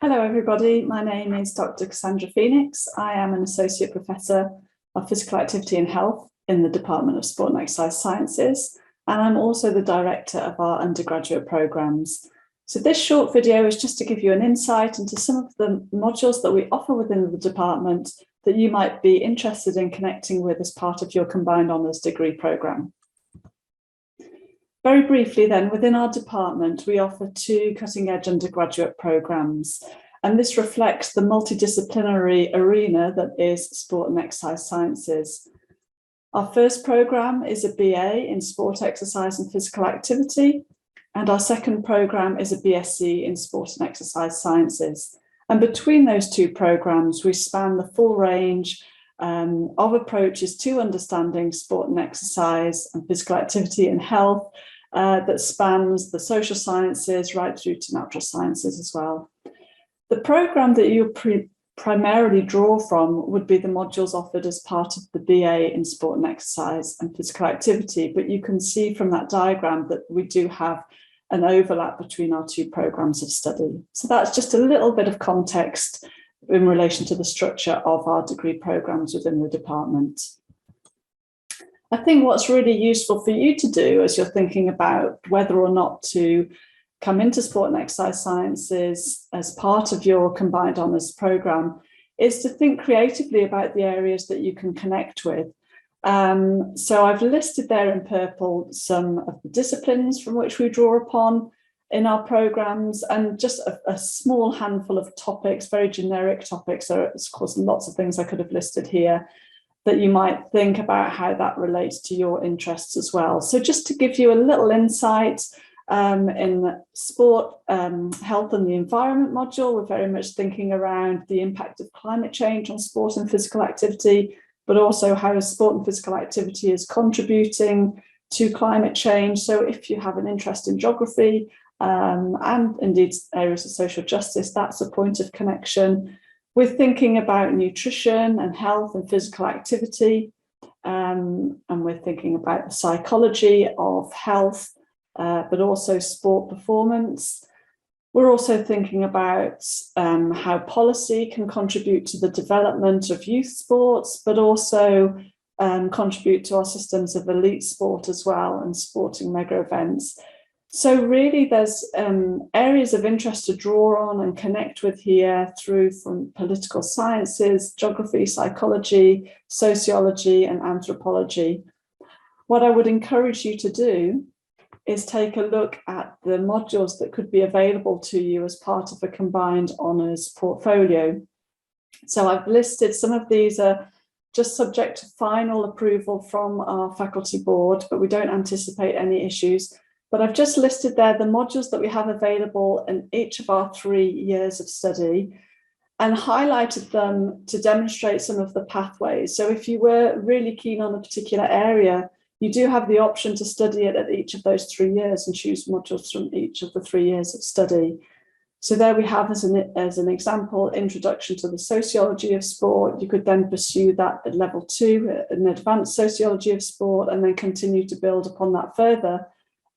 Hello everybody, my name is Dr. Cassandra Phoenix. I am an Associate Professor of Physical Activity and Health in the Department of Sport and Exercise Sciences, and I'm also the Director of our undergraduate programmes. So this short video is just to give you an insight into some of the modules that we offer within the department that you might be interested in connecting with as part of your combined honours degree programme. Very briefly then, within our department, we offer two cutting-edge undergraduate programmes, and this reflects the multidisciplinary arena that is sport and exercise sciences. Our first programme is a BA in sport, exercise and physical activity, and our second programme is a BSc in sport and exercise sciences. And between those two programmes, we span the full range of approaches to understanding sport and exercise and physical activity and health that spans the social sciences right through to natural sciences as well. The programme that you primarily draw from would be the modules offered as part of the BA in sport and exercise and physical activity, but you can see from that diagram that we do have an overlap between our two programmes of study. So that's just a little bit of context in relation to the structure of our degree programmes within the department. I think what's really useful for you to do as you're thinking about whether or not to come into sport and exercise sciences as part of your combined honours programme is to think creatively about the areas that you can connect with. So I've listed there in purple some of the disciplines from which we draw upon in our programmes, and just a small handful of topics, very generic topics. There are, of course, lots of things I could have listed here that you might think about how that relates to your interests as well. So just to give you a little insight, in sport, health and the environment module, we're very much thinking around the impact of climate change on sport and physical activity, but also how sport and physical activity is contributing to climate change. So if you have an interest in geography and indeed areas of social justice, that's a point of connection. We're thinking about nutrition and health and physical activity, and we're thinking about the psychology of health, but also sport performance. We're also thinking about how policy can contribute to the development of youth sports, but also contribute to our systems of elite sport as well and sporting mega events. So really there's areas of interest to draw on and connect with here through from political sciences, geography, psychology, sociology and anthropology. What I would encourage you to do is take a look at the modules that could be available to you as part of a combined honours portfolio. So I've listed some of these are just subject to final approval from our faculty board, but we don't anticipate any issues. But I've just listed there the modules that we have available in each of our 3 years of study and highlighted them to demonstrate some of the pathways. So if you were really keen on a particular area, you do have the option to study it at each of those 3 years and choose modules from each of the 3 years of study. So there we have as an example, Introduction to the Sociology of Sport. You could then pursue that at level 2, an Advanced Sociology of Sport, and then continue to build upon that further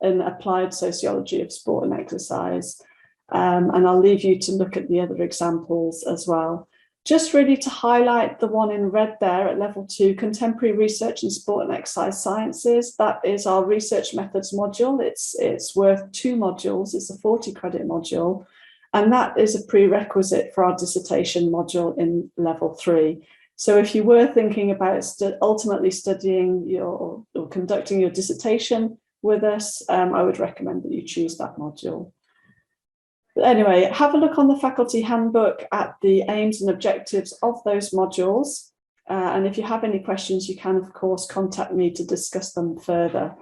in Applied Sociology of Sport and Exercise. And I'll leave you to look at the other examples as well. Just really to highlight the one in red there at level 2, Contemporary Research in Sport and Exercise Sciences. That is our research methods module. It's worth 2 modules. It's a 40 credit module. And that is a prerequisite for our dissertation module in level 3. So if you were thinking about ultimately studying or conducting your dissertation with us, I would recommend that you choose that module. But anyway, have a look on the faculty handbook at the aims and objectives of those modules. And if you have any questions, you can, of course, contact me to discuss them further.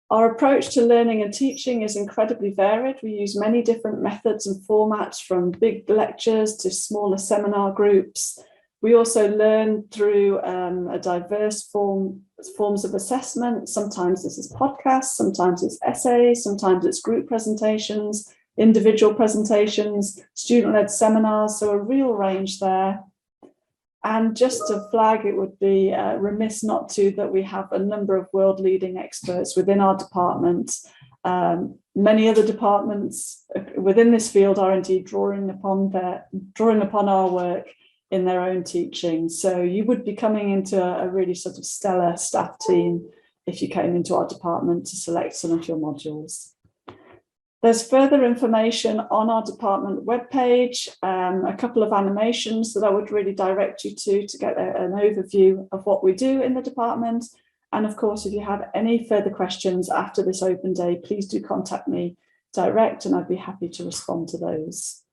Our approach to learning and teaching is incredibly varied. We use many different methods and formats, from big lectures to smaller seminar groups. We also learn through a diverse forms of assessment. Sometimes this is podcasts, sometimes it's essays, sometimes it's group presentations, individual presentations, student-led seminars, so a real range there. And just to flag, it would be remiss not to, that we have a number of world-leading experts within our department, Many other departments within this field are indeed drawing upon our work in their own teaching. So you would be coming into a really sort of stellar staff team if you came into our department to select some of your modules. There's further information on our department webpage, a couple of animations that I would really direct you to get an overview of what we do in the department. And of course, if you have any further questions after this open day, please do contact me direct and I'd be happy to respond to those.